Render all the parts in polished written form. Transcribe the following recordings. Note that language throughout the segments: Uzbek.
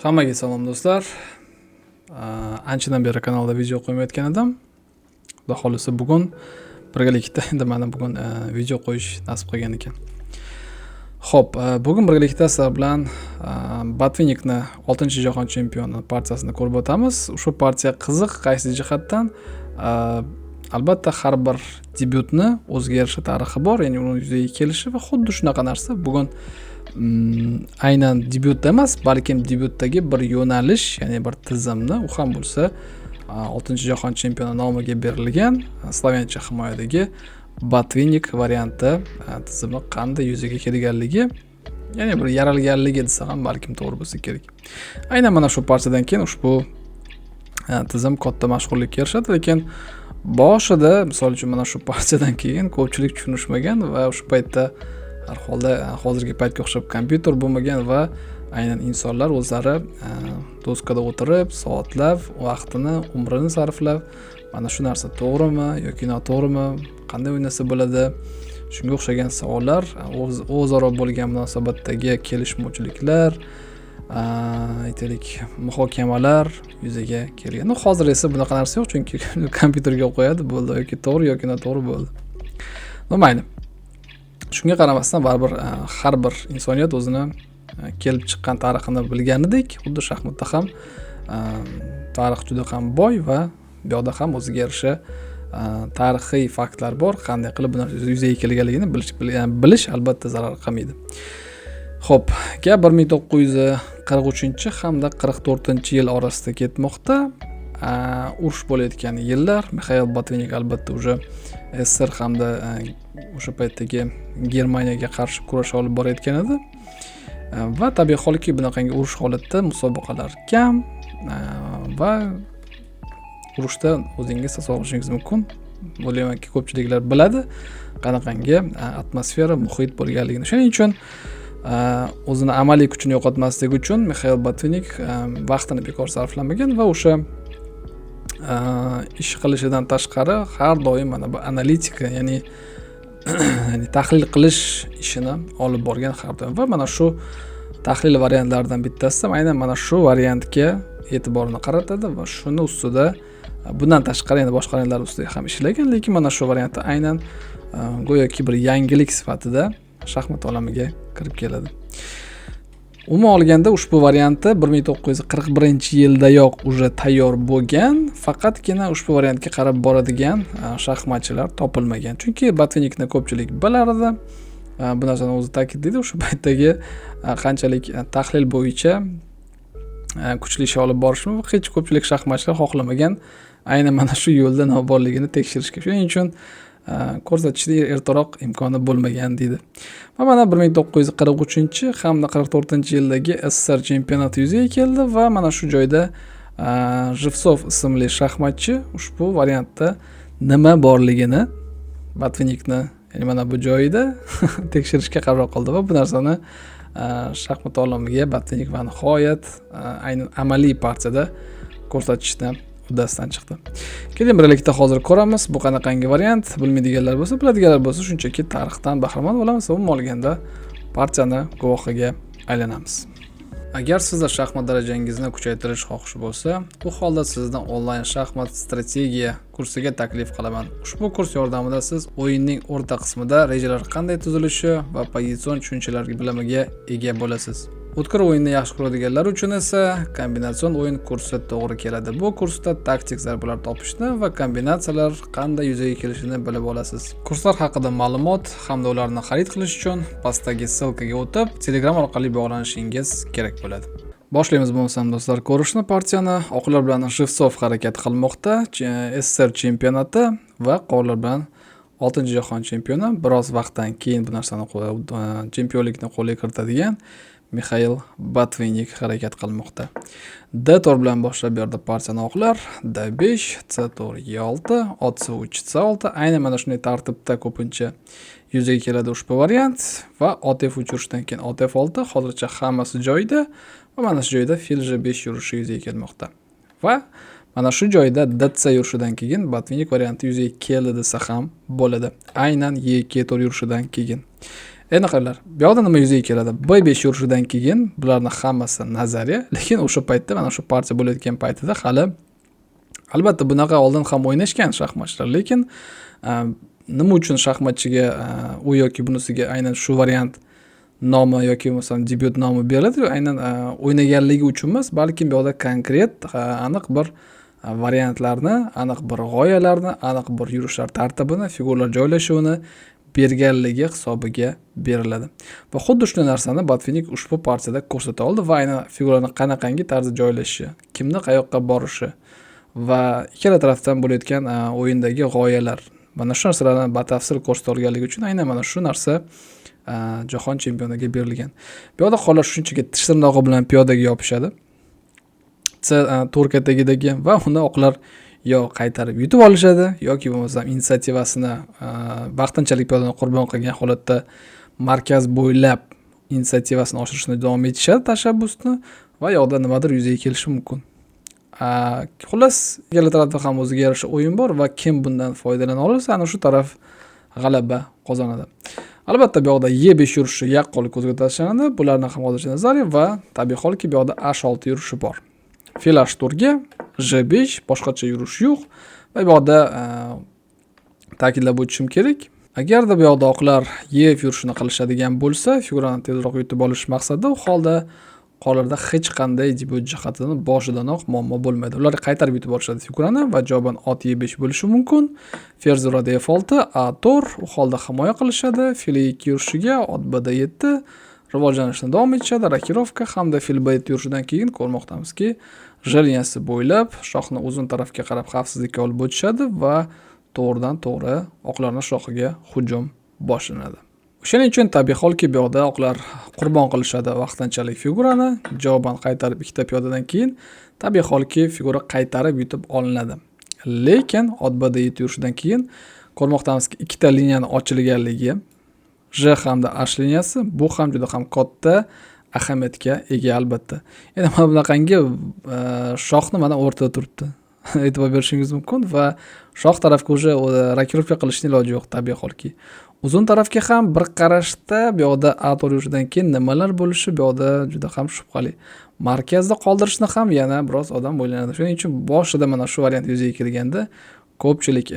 Hammaga salom do'stlar. Anchadan beri kanalda video qo'ymayotgan edim. Xudo xolisa bugun birgalikda endi mana bugun video qo'yish nasib qilgan ekan. Xo'p, bugun birgalikda sizlar bilan Botvinnikni 6-jahon chempioni partiyasini ko'rib o'tamiz. Ushbu partiya qiziq qaysi jihatdan? Albatta har bir debyutni o'ziga yarasha tarixi bor, ya'ni uning yuzaga kelishi va xuddi shunaqa narsa bugun aynan debyutda emas, balkim debyutdagi bir yo'nalish, ya'ni bir tizimni u ham bo'lsa 6-jahon chempioni nomiga berilgan Slovencha himoyadagi Botvinnik varianti tizimi qanday yuzaga kelganligi, ya'ni bir yaralganligi desa ham balkim to'g'ri bo'lsa kerak. Aynan mana shu partiyadan keyin ushbu tizim katta mashhurlikka erishadi, lekin boshida, misol uchun mana shu partiyadan keyin ko'pchilik tushunishmagan va o'sha paytda har holda hozirgi paytga o'xshab kompyuter bo'lmagan va aynan insonlar o'zlari doskada o'tirib, soatlab, vaqtini, umrini sarflab, mana shu narsa to'g'rimi yoki noto'g'rimi, qanday o'ynasa bo'ladi, shunga o'xshagan savollar, o'zaro bo'lgan munosabatdagi kelishmovchiliklar, aytaylik, muhokamalar yuzaga kelgan. Hozir esa bunaqa narsa yo'q, chunki kompyuterga qo'yadi, bo'ldi, yoki to'g'ri yoki noto'g'ri bo'ldi. Mayli. Shunga qaramasdan baribir har bir insoniyat o'zini kelib chiqqan tarixini bilganidek, xuddi shaxmatda ham tarix juda ham boy va bu yoqda ham o'ziga yarasha tarixiy faktlar bor. Qanday qilib bu narsa yuzaga kelganligini bilish albatta zarar qilmaydi. Xo'p, gap 1943 hamda 44-yil orasida ketmoqda. Urush bo'layotgan yillar. Mikhail Botvinnik albatta o'sha SSR hamda o'sha paytdagi Germaniyaga qarshi kurash olib borayotgan edi. Va tabiiy holki bunaqangi urush holatda musobaqalar kam va urushda o'zingiz tasavvur mumkin. O'ylaymanki ko'pchiliklar biladi qanaqangi atmosfera, muhit bo'lganligini. Shuning uchun o'zini amaliy kuchini yo'qotmasligi uchun Mikhail Botvinnik vaqtini bekor sarflamagan va o'sha ish qilishidan tashqari har doim mana bu analitika, ya'ni tahlil qilish ishini olib borgan har doim va mana shu tahlil variantlaridan bittasi aynan mana shu variantga e'tiborini qaratadi va shuni ustida bundan tashqari yana boshqa variantlar ustida ham ishlagan, lekin mana shu variantda aynan go'yoki bir yangilik sifatida shaxmat olamiga kirib keladi. Umuman olganda ushbu varianti 1941-yildayoq уже tayyor bo'lgan, faqatgina ushbu variantga qarab boradigan shaxmatchilar topilmagan. Chunki Botvinnikni ko'pchilik bilardi. Bu narsani o'zi ta'kidlaydi, o'sha paytdagi qanchalik tahlil bo'yicha kuchli ish olib borishni hech ko'pchilik shaxmatchilar xohlamagan aynan mana shu yo'lda nima borligini tekshirishga. Shuning uchun ko'rsatishda ertaroq imkoni bo'lmagan deydi. Va mana 1943 hamda 44-yildagi SSR chempionati yuzaga keldi va mana shu joyda Jivsov ismli shaxmatchi ushbu variantda nima borligini Botvinnikni, ya'ni mana bu joyida tekshirishga qaror qildi va bu narsani shaxmat olamiga Botvinnik va nihoyat aynan amaliy partiyada ko'rsatishni uddasidan chiqdi. Keling birgalikda hozir ko'ramiz bu qanaqangi variant. Bilmaydiganlar bo'lsa, biladiganlar bo'lsa, shunchaki tarixdan bahramand bo'lamiz va umuman olganda partiyani guvohiga aylanamiz. Agar sizda shaxmat darajangizni kuchaytirish xohishi bo'lsa, u holda sizdan onlayn shaxmat strategiya kursiga taklif qilaman. Ushbu kurs yordamida siz o'yinning o'rta qismida rejalar qanday tuzilishi va pozitsion tushunchalar bilimiga ega bo'lasiz. O'tkir o'yinni yaxshi ko'radiganlar uchun esa kombinatsion o'yin kursi to'g'ri keladi. Bu kursda taktik zarbalar topishni va kombinatsiyalar qanday yuzaga kelishini bilib olasiz. Kurslar haqida ma'lumot hamda ularni xarid qilish uchun pastdagi ссылкаga o'tib, Telegram orqali bog'lanishingiz kerak bo'ladi. Boshlaymiz bo'lmasam do'stlar ko'rishni. Partiyani oqlar bilan Jivsov harakat qilmoqda. SSR chempionati va qorilar bilan 6-jahon chempioni biroz vaqtdan keyin bu narsani chempionlikni qo'lga kiritadigan Mikhail Botvinnik harakat qilmoqda. D4 bilan boshlab berdi partiyani oqlar. D5, C4, E6, Otc3, C6. Aynan mana shunday tartibda ko'pincha yuzaga keladi ushbu variant va Otf3 yurishdan keyin Otf6 hozircha hammasi joyida va mana shu joyda fil J5 yurishi yuzaga kelmoqda. Va mana shu joyda dc yurishidan keyin Botvinnik varianti yuzaga keldi desa ham bo'ladi. Aynan E4 yurishidan keyin Endi qaranglar, bu yoqda nima yuzaga keladi? B5 yurishidan keyin bularning hammasi nazariya, lekin o'sha paytda mana shu partiya bo'layotgan paytida hali albatta bunaqa oldin ham o'ynashgan shaxmatchilar, lekin nima uchun shaxmatchiga u yoki bunisiga aynan shu variant nomi yoki masalan debyut nomi beriladi? Aynan o'ynaganligi uchun emas, balki bu yoqda konkret aniq bir variantlarni, aniq bir g'oyalarni, aniq bir yurishlar tartibini, figurlar joylashuvini berganligi hisobiga beriladi. Va xuddi shu narsani Botvinnik ushbu partiyada ko'rsata oldi va aynan figurlarning qanaqangi tarzda joylashishi, kimni qayoqqa borishi va ikkala tarafdan bo'layotgan o'yindagi g'oyalar, mana shu narsalarni batafsil ko'rsata olganligi uchun aynan mana shu narsa jahon chempioniga berilgan. Bu yoqda qollar shunchaki tish tirnog'i bilan piyodaga yopishadi. To'rka tagidagi va uni oqlar yo qaytarib yutib olishadi yoki bo'lmasam inisiativasini vaqtinchalik piyodani qurbon qilgan holatda markaz bo'ylab inisiativasini oshirishni davom etishadi tashabbusni va yoqda nimadir yuzaga kelishi mumkin. Xullas, ikkala tarafda ham o'ziga yarasha o'yin bor va kim bundan foydalana olsa, ana shu taraf g'alaba qozonadi. Albatta bu yoqda E5 yurishi yaqqol ko'zga tashlanadi. Bularning ham hozircha nazariya va tabiiy holki bu yoqda H6 yurishi bor. Fil H4 ga J5 boshqacha yurish yo'q va bu yoqda ta'kidlab o'tishim kerak. Agarda bu yoqda oqlar E yurishini qilishadigan bo'lsa, figurani tezroq yutib olish maqsadida, u holda qollarda hech qanday debyut jihatidan boshidanoq muammo bo'lmaydi. Ular qaytarib yutib olishadi figurani va javoban ot E5 bo'lishi mumkin. Ferz uradi F6, A4, u holda himoya qilishadi. Fil E2 yurishiga ot B7 rivojlanishni davom etishadi. Rokirovka hamda fil B7 yurishidan keyin ko'rmoqdamizki, J liniyasi bo'ylab shohni uzun tarafga qarab xavfsizlikka olib o'tishadi va to'g'ridan to'g'ri oqlarning shohiga hujum boshlanadi. Shuning uchun tabiiy holki bu yoqda oqlar qurbon qilishadi vaqtinchalik figurani, javoban qaytarib ikkita piyodadan keyin tabiiy holki figura qaytarib yutib olinadi. Lekin ot B7 yurishidan keyin ko'rmoqdamizki, ikkita liniyani ochilganligi, J hamda H liniyasi bu ham juda ham katta ahamiyatga ega albatta. Endi mana bunaqangi shohni mana o'rtada turibdi. E'tibor berishingiz mumkin va shoh tarafga o'sha rokirovka qilishning iloji yo'q tabiiy holki. Uzun tarafga ham bir qarashda bu yoqda A4 yurishidan keyin nimalar bo'lishi bu yoqda juda ham shubhali. Markazda qoldirishni ham yana biroz odam o'ylanadi. Shuning uchun boshida mana shu variant yuzaga kelganda ko'pchilik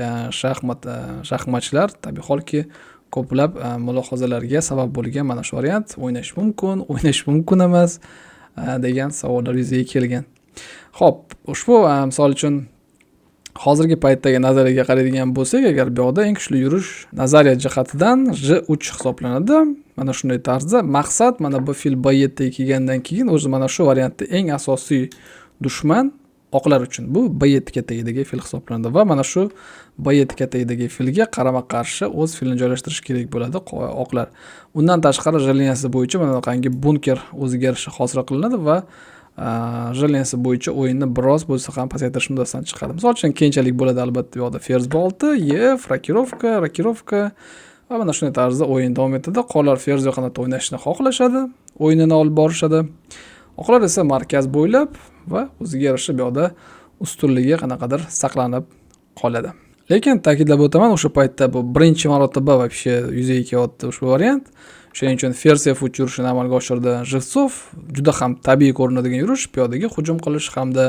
shaxmatchilar tabiiy holki ko'plab mulohazalarga sabab bo'lgan mana shu variant o'ynash mumkin emas degan savollar yuzaga kelgan. Xo'p, ushbu misol uchun hozirgi paytdagi nazariyaga qaraydigan bo'lsak, agar bu yoqda eng kuchli yurish nazariya jihatidan J3 hisoblanadi. Mana shunday tarzda maqsad mana bu fil B7 ga kelgandan keyin o'zi mana shu variantda eng asosiy dushman oqlar uchun bu B7 katagidagi fil hisoblanadi va mana shu B7 katagidagi filga qarama-qarshi o'z filini joylashtirish kerak bo'ladi oqlar. Undan tashqari J liniyasi bo'yicha mana bunaqangi bunker o'ziga yarasha hosil qilinadi va J liniyasi bo'yicha o'yinni biroz bo'lsa ham pasaytirish muddatidan chiqadi. Misol uchun keyinchalik bo'ladi albatta bu yoqda ferz B6, F, rokirovka va mana shunday tarzda o'yin davom etadi. Qollar ferz yoqanatda o'ynashni xohlashadi, o'yinini olib borishadi. Oqlar esa markaz bo'ylab va o'ziga yarasha bu yoqda ustunligi qanaqadir saqlanib qoladi. Lekin ta'kidlab o'taman, o'sha paytda bu birinchi marotaba вообще yuzaga kelyapti ushbu variant. Shuning uchun ferz F3 yurishini amalga oshirdi Jevtsov. Juda ham tabiiy ko'rinadigan yurish, piyodaga hujum qilish hamda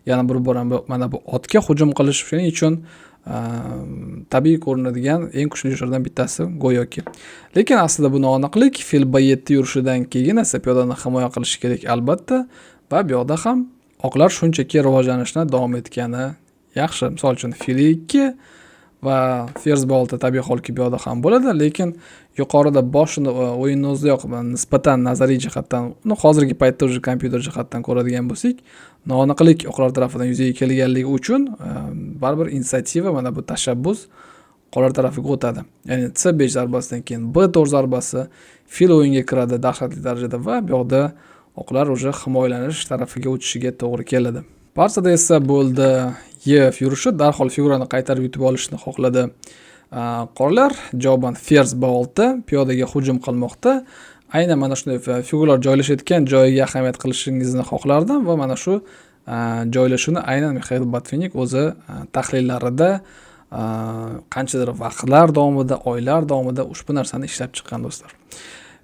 yana bir bor mana bu otga hujum qilish. Shuning uchun tabiiy ko'rinadigan eng kuchli yurishlardan bittasi go'yoki. Lekin aslida bu noaniqlik. Fil B7 yurishidan keyin esa piyodani himoya qilish kerak albatta va bu yoqda ham oqlar shunchaki rivojlanishni davom etgani yaxshi. Misol uchun fil 2 va ferz B6 tabiiy holki bu yoqda ham bo'ladi, lekin yuqorida boshini o'yinni o'zidayoq nisbatan nazariy jihatdan, uni hozirgi paytda o'zi kompyuter jihatdan ko'radigan bo'lsak, noaniqlik oqlar tarafidan yuzaga kelganligi uchun baribir inisiativa mana bu tashabbus qollar tarafiga o'tadi. Ya'ni C5 zarbasidan keyin B4 zarbasi fil o'yinga kiradi dahshatli darajada va bu yoqda oqlar o'zi himoyalanish tarafiga o'tishiga to'g'ri keladi. Partiyada esa bo'ldi E yurishi, darhol figurani qaytarib yutib olishni xohladi. Qollar javoban ferz B6 piyodaga hujum qilmoqda. Aynan mana shunday figuralar joylashayotgan joyiga ahamiyat qilishingizni xohlardim va mana shu joylashuvni aynan Mixail Botvinnik o'zi tahlillarida qanchadir vaqtlar davomida, oylar davomida ushbu narsani ishlab chiqqan do'stlar.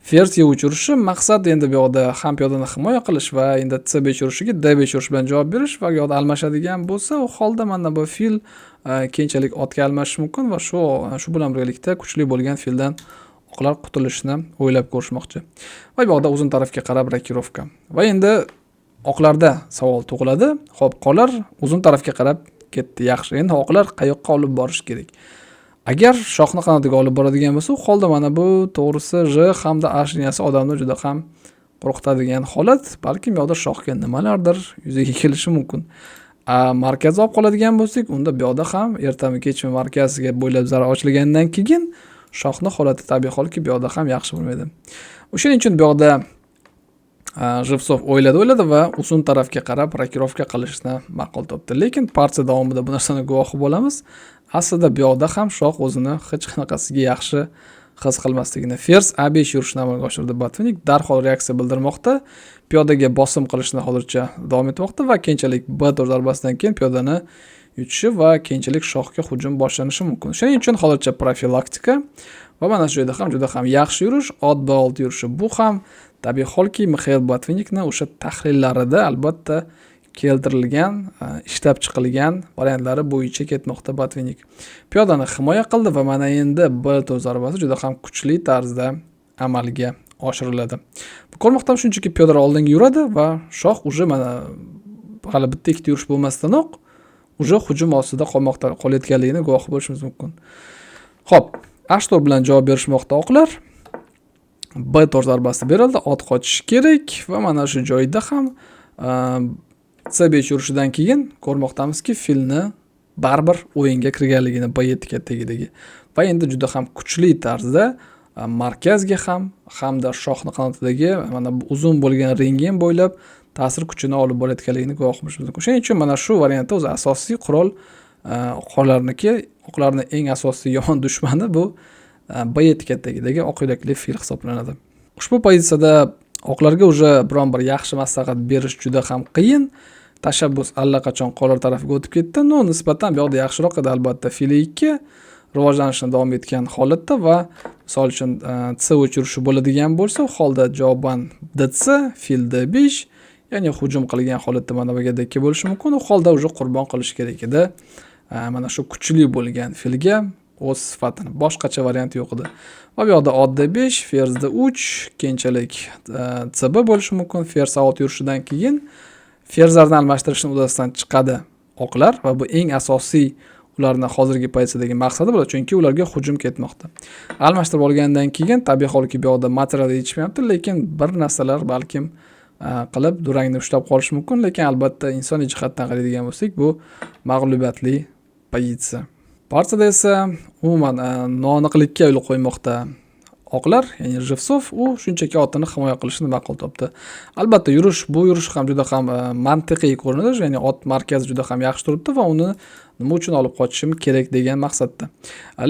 Fers yuvich urishi maqsad endi bu yoqda ham piyodani himoya qilish va endi C5 urushiga D5 urish bilan javob berish va yoqda almashadigan bo'lsa, u holda mana bu fil keyinchalik otga almashishi mumkin va shu bilan birgalikda kuchli bo'lgan fildan oqlar qutulishni o'ylab ko'rishmoqchi. Va bu yoqda uzun tarafga qarab rokirovka. Va endi oqlarda savol tug'iladi. Xo'p, qollar uzun tarafga qarab ketdi, yaxshi. Endi oqlar qayoqqa olib borish kerak? Agar shohni qanotiga olib boradigan bo'lsa, u holda mana bu to'g'risi J hamda H liniyasi odamni juda ham qo'rqitadigan holat, balkim yoqda shohga nimalardir yuzaga kelishi mumkin. Markazga olib qoladigan bo'lsak, unda bu yoqda ham ertami kechmi markazga bo'ylab zar ochilgandan keyin shohni holati tabiiy holki bu yoqda ham yaxshi bo'lmaydi. O'shaning uchun bu yoqda Jivsov o'yladi va uzun tarafga qarab rokirovka qilishni ma'qul topdi. Lekin partiya davomida bu narsani guvohi bo'lamiz. Aslida bu yoqda ham shoh o'zini hech qanaqasiga yaxshi his qilmasligini, fers A5 yurishni amalga oshirdi Botvinnik, darhol reaksiya bildirmoqda. Piyodaga bosim qilishni hozircha davom etmoqda va keyinchalik B4 zarbasidan keyin piyodani yutishi va keyinchalik shohga hujum boshlanishi mumkin. Shuning uchun hozircha profilaktika va mana shu yerda ham juda ham yaxshi yurish, ot B6 yurishi. Bu ham tabiiy holki Mixail Botvinnikning o'sha tahlillarida albatta keltirilgan, ishlab chiqilgan variantlari bo'yicha ketmoqda Botvinnik. Piyodani himoya qildi va mana endi B4 zarbasi juda ham kuchli tarzda amalga oshiriladi. Bu ko'rmoqdan shunchaki piyodalar oldinga yuradi va shoh uje mana hali bitta ikkita yurish bo'lmasdanoq uje hujum ostida qolayotganligini guvohi bo'lishimiz mumkin. Xo'p, H4 bilan javob berishmoqda oqlar. B4 zarbasi berildi, ot qochishi kerak va mana shu joyda ham C5 urishidan keyin ko'rmoqdamizki, filni baribir o'yinga kirganligini B7 kattagidagi. Va endi juda ham kuchli tarzda markazga hamda shohni qanotidagi mana bu uzun bo'lgan ringin bo'ylab ta'sir kuchini olib borayotganligini guvohi bo'lishimiz mumkin. Shuning uchun mana shu variantda o'zi asosiy qurol oqlarning eng asosiy yomon dushmani bu B7 kattagidagi oq yo'lakli fil hisoblanadi. Ushbu pozitsiyada oqlarga уже biron bir yaxshi maslahat berish juda ham qiyin. Tashabbus allaqachon qollar tarafiga o'tib ketdi. No, nisbatan bu yoqda yaxshiroq edi albatta fil 2 rivojlanishni davom etgan holatda va misol uchun C3 yurishi bo'ladigan bo'lsa, u holda javoban DC, fil D5, ya'ni hujum qilgan holatda mana bu yerda bo'lishi mumkin. U holda уже qurbon qilish kerak edi. Mana shu kuchli bo'lgan filga o'z sifatini, boshqacha variant yo'q edi. Va bu yoqda ot D5, fers D3, keyinchalik CB bo'lishi mumkin. Fers A6 yurishidan keyin ferslarni almashtirishning uddasidan chiqadi oqlar va bu eng asosiy ularning hozirgi pozitsiyadagi maqsadi bo'ladi, chunki ularga hujum ketmoqda. Almashtirib olgandan keyin tabiiy holki bu yoqda material yetishmayapti, lekin bir narsalar balkim qilib durangni ushlab qolish mumkin, lekin albatta insoniy jihatdan qaraydigan bo'lsak, bu mag'lubiyatli pozitsiya. Partiyada esa umuman noaniqlikka yo'l qo'ymoqda oqlar, ya'ni Jivsov u shunchaki otini himoya qilishni ma'qul topdi. Albatta bu yurish ham juda ham mantiqiy ko'rinadi, ya'ni ot markazi juda ham yaxshi turibdi va uni nima uchun olib qochishim kerak degan maqsadda.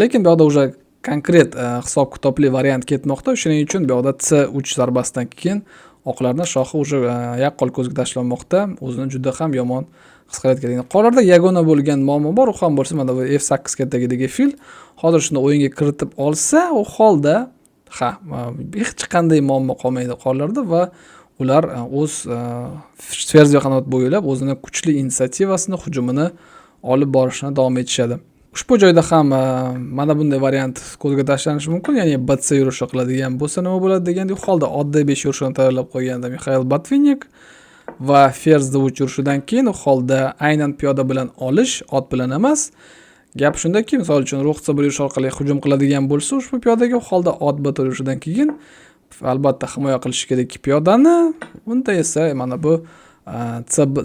Lekin bu yoqda уже konkret hisob-kitobli variant ketmoqda. Shuning uchun bu yoqda C3 zarbasidan keyin oqlarning shohi уже yaqqol ko'zga tashlanmoqda, o'zini juda ham yomon his qilayotganligini. Qollarda yagona bo'lgan muammo bor, u ham bo'lsa mana bu F8 kattagidagi fil hozir shuni o'yinga kiritib olsa, u holda hech qanday muammo qolmaydi qollarda va ular o'z Sverziya qanot bo'ylab o'zini kuchli inisiativasini, hujumini olib borishni davom etishadi. Ushbu joyda ham mana bunday variant ko'zga tashlanishi mumkin, ya'ni BC yurishi qiladigan bo'lsa nima bo'ladi deganda, u holda ot D5 yurishini tayyorlab qo'yganda Mixail Botvinnik va fers D3 yurishidan keyin u holda aynan piyoda bilan olish, ot bilan emas. Gap shundaki, misol uchun ruh C1 yurish orqali hujum qiladigan bo'lsa, ushbu piyodaga u holda ot B4 yurishidan keyin albatta himoya qilish kerak piyodani. Bunda esa mana bu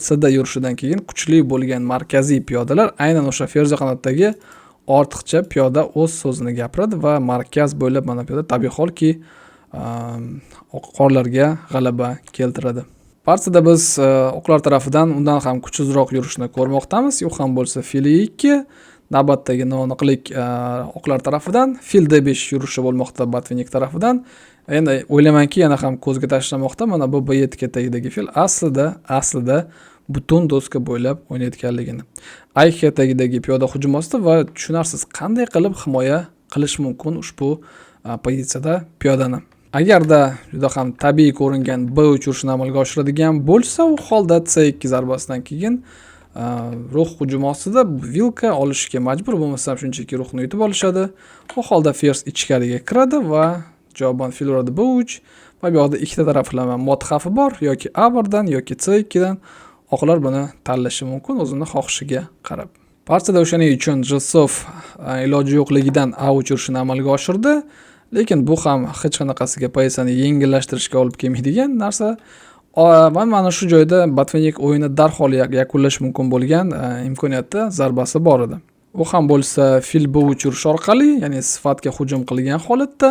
CD yurishidan keyin kuchli bo'lgan markaziy piyodalar aynan o'sha ferza qanotdagi ortiqcha piyoda o'z so'zini gapiradi va markaz bo'ylab mana piyoda tabiiy holki oqlarga g'alaba keltiradi. Partiyada biz oqlar tarafidan undan ham kuchsizroq yurishni ko'rmoqdamiz. U ham bo'lsa fil 2, navbatdagi noaniqlik oqlar tarafidan fil D5 yurishi bo'lmoqda Botvinnik tarafidan. Endi o'ylaymanki yana ham ko'zga tashlamoqda, mana bu B7 kattagidagi fil aslida butun doska bo'ylab o'ynayotganligini. Ayk tagidagi piyoda hujum ostida va tushunarsiz qanday qilib himoya qilish mumkin ushbu pozitsiyada piyodani. Agarda juda ham tabiiy ko'ringan B3 yurishni amalga oshiradigan bo'lsa, u holda C2 zarbasidan keyin ruh hujum ostida vilka olishga majbur, bo'lmasam shunchaki ruhni yutib olishadi. U holda fers ichkariga kiradi va javoban fil uradi B3 va bu yerda ikkita taraflama mod xavfi bor, yoki A1dan yoki C2 dan. Oqlar buni tanlashi mumkin o'zini xohishiga qarab. Partiyada o'shaning uchun Jilsov iloji yo'qligidan A3 yurishini amalga oshirdi, lekin bu ham hech qanaqasiga pozitsiyani yengillashtirishga olib kelmaydigan narsa. Va mana shu joyda Botvinnik o'yini darhol yakunlash mumkin bo'lgan imkoniyatda zarbasi bor edi. U ham bo'lsa fil B3 yurish orqali, ya'ni sifatga hujum qilgan holatda,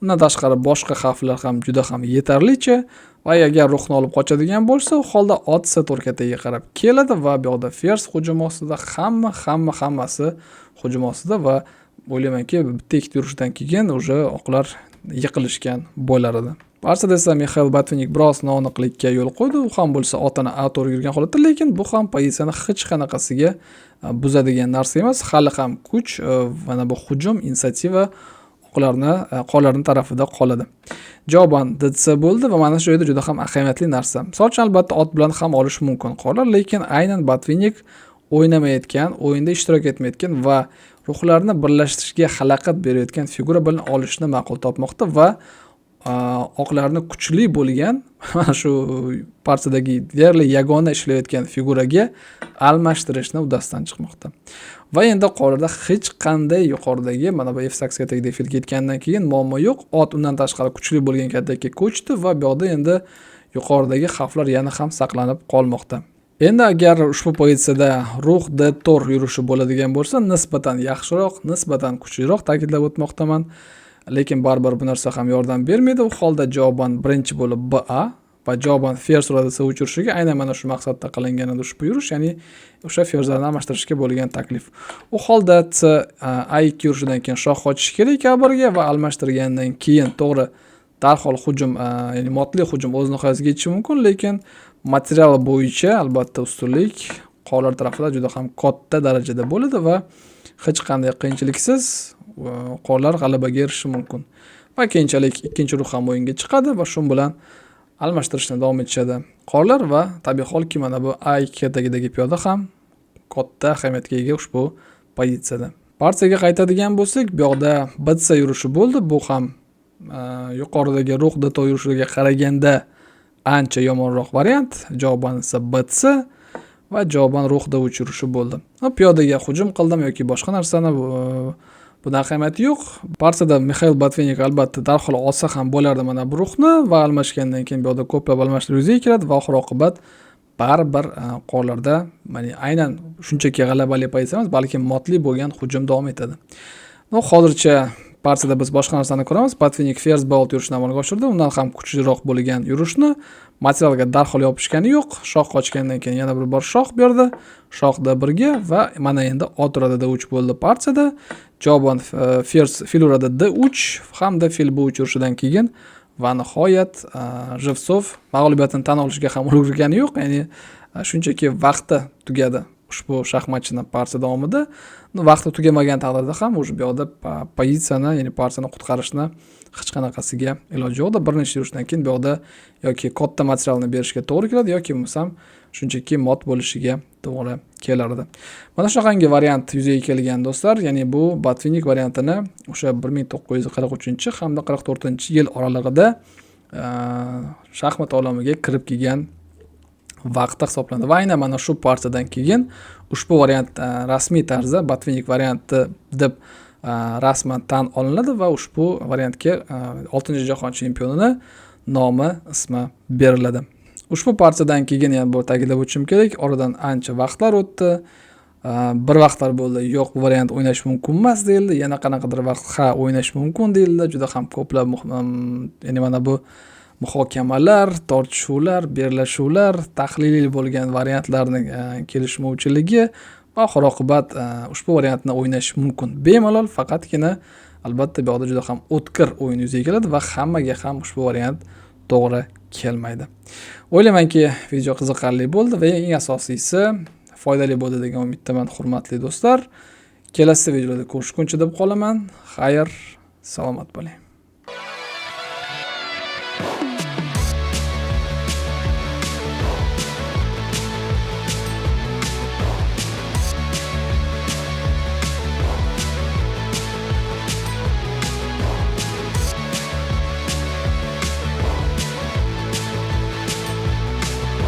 undan tashqari boshqa xavflar ham juda ham yetarlicha va agar ruhni olib qochadigan bo'lsa, u holda ot C4 kataga qarab keladi va bu yerda fers hujum ostida, hammasi hujum ostida va o'ylaymanki bitta ikkita yurishdan keyin o'sha oqlar yiqilishgan bo'lar edi. Partiyada esa Mikhail Botvinnik biroz noaniqlikka yo'l qo'ydi. U ham bo'lsa otini A4 yurgan holatda, lekin bu ham pozitsiyani hech qanaqasiga buzadigan narsa emas. Hali ham kuch va bu hujum inisiativa qollarning tarafida qoladi. Javoban DC bo'ldi va mana shu yerda juda ham ahamiyatli narsa. Misol uchun albatta ot bilan ham olish mumkin qollar, lekin aynan Botvinnik o'ynamayotgan, o'yinda ishtirok etmayotgan va ruhlarni birlashtirishga xalaqit berayotgan figura bilan olishni ma'qul topmoqda va oqlarni kuchli bo'lgan mana shu partiyadagi deyarli yagona ishlayotgan figuraga almashtirishni uddasidan chiqmoqda. Va endi qollarda hech qanday yuqoridagi mana bu F8 katagidagi fil ketgandan keyin muammo yo'q. Ot undan tashqari kuchli bo'lgan kataga ko'chdi va bu yerda endi yuqoridagi xavflar yana ham saqlanib qolmoqda. Endi agar ushbu pozitsiyada ruh D4 yurishi bo'ladigan bo'lsa, nisbatan yaxshiroq, nisbatan kuchliroq ta'kidlab o'tmoqdaman. Lekin baribir bu narsa ham yordam bermaydi. U holda javoban birinchi bo'lib BA va javoban fers uradi C3 yurishiga aynan mana shu maqsadda qilingan edi ushbu yurish, ya'ni o'sha ferslarni almashtirishga bo'lgan taklif. U holda A2 yurishidan keyin shoh qochish kerak A1ga va almashtirgandan keyin to'g'ri darhol hujum, ya'ni modli hujum o'z nihoyasiga yetishi mumkin, lekin material bo'yicha albatta ustunlik qollar tarafida juda ham katta darajada bo'ladi va hech qanday qiyinchiliksiz qollar g'alabaga erishishi mumkin. Va keyinchalik ikkinchi ruh ham o'yinga chiqadi va shu bilan almashtirishni davom etishadi qollar va tabiiy holki mana bu A2 tagidagi piyoda ham katta ahamiyatga ega ushbu pozitsiyada. Partiyaga qaytadigan bo'lsak, bu yoqda BC yurishi bo'ldi. Bu ham yuqoridagi ruh D4 yurishiga qaraganda ancha yomonroq variant. Javoban esa BC va javoban ruh D3 yurishi bo'ldi. Piyodaga hujum qildim yoki boshqa narsani bunda ahamiyati yo'q. Partiyada Mikhail Botvinnik albatta darhol olsa ham bo'lardi mana bu ruhni va almashgandan keyin bu yerda ko'plab almashlar yuzaga keladi va oxir oqibat baribir qollarda mana aynan shunchaki g'alabali pozitsiya emas, balki modli bo'lgan hujum davom etadi. Hozircha partiyada biz boshqa narsani ko'ramiz. Botvinnik fers B6 yurishni amalga oshirdi. Undan ham kuchliroq bo'lgan yurishni materialga darhol yopishgani yo'q. Shoh qochgandan keyin yana bir bor shoh berdi. Shoh D1ga va mana endi ot uradi D3 bo'ldi partiyada. Javoban fers fil uradi D3 hamda fil B3 yurishidan keyin va nihoyat Jilsov mag'lubiyatini tan olishga ham ulgurgani yo'q. Ya'ni shunchaki vaqti tugadi ushbu shaxmatchini partiya davomida. Vaqti tugamagan taqdirda ham o'sha bu yoqda pozitsiyani, ya'ni partiyani qutqarishni hech qanaqasiga iloji yo'q. Bir necha yurishdan keyin bu yoqda yoki katta materialni berishga to'g'ri keladi yoki bo'lmasam shunchaki mod bo'lishiga to'g'ri kelardi. Mana shunaqangi variant yuzaga kelgan do'stlar, ya'ni bu Botvinnik variantini o'sha 1943 hamda 44-yil oralig'ida shaxmat olamiga kirib kelgan vaqtda hisoblanadi va aynan mana shu partiyadan keyin ushbu variant rasmiy tarzda Botvinnik varianti deb rasman tan olinadi va ushbu variantga 6-jahon chempionining nomi, ismi beriladi. Ushbu partiyadan keyin yana bir ta'kidlab o'tishim kerak, oradan ancha vaqtlar o'tdi. Bir vaqtlar bo'ldi, yo'q bu variant o'ynash mumkin emas deyildi, yana qanaqadir vaqt ha o'ynash mumkin deyildi. Juda ham ko'plab ya'ni mana bu muhokamalar, tortishuvlar, bellashuvlar, tahliliy bo'lgan variantlarning kelishmovchiligi va oxir oqibat ushbu variantni o'ynash mumkin. Bemalol faqatgina albatta bu yerda juda ham o'tkir o'yin yuzaga keladi va hammaga ham ushbu variant to'g'ri kelmaydi. O'ylaymanki, video qiziqarli bo'ldi va eng asosiysi foydali bo'ldi degan umiddaman, hurmatli do'stlar. Kelasi videolarda ko'rishguncha deb qolaman. Xayr, salomat bo'ling.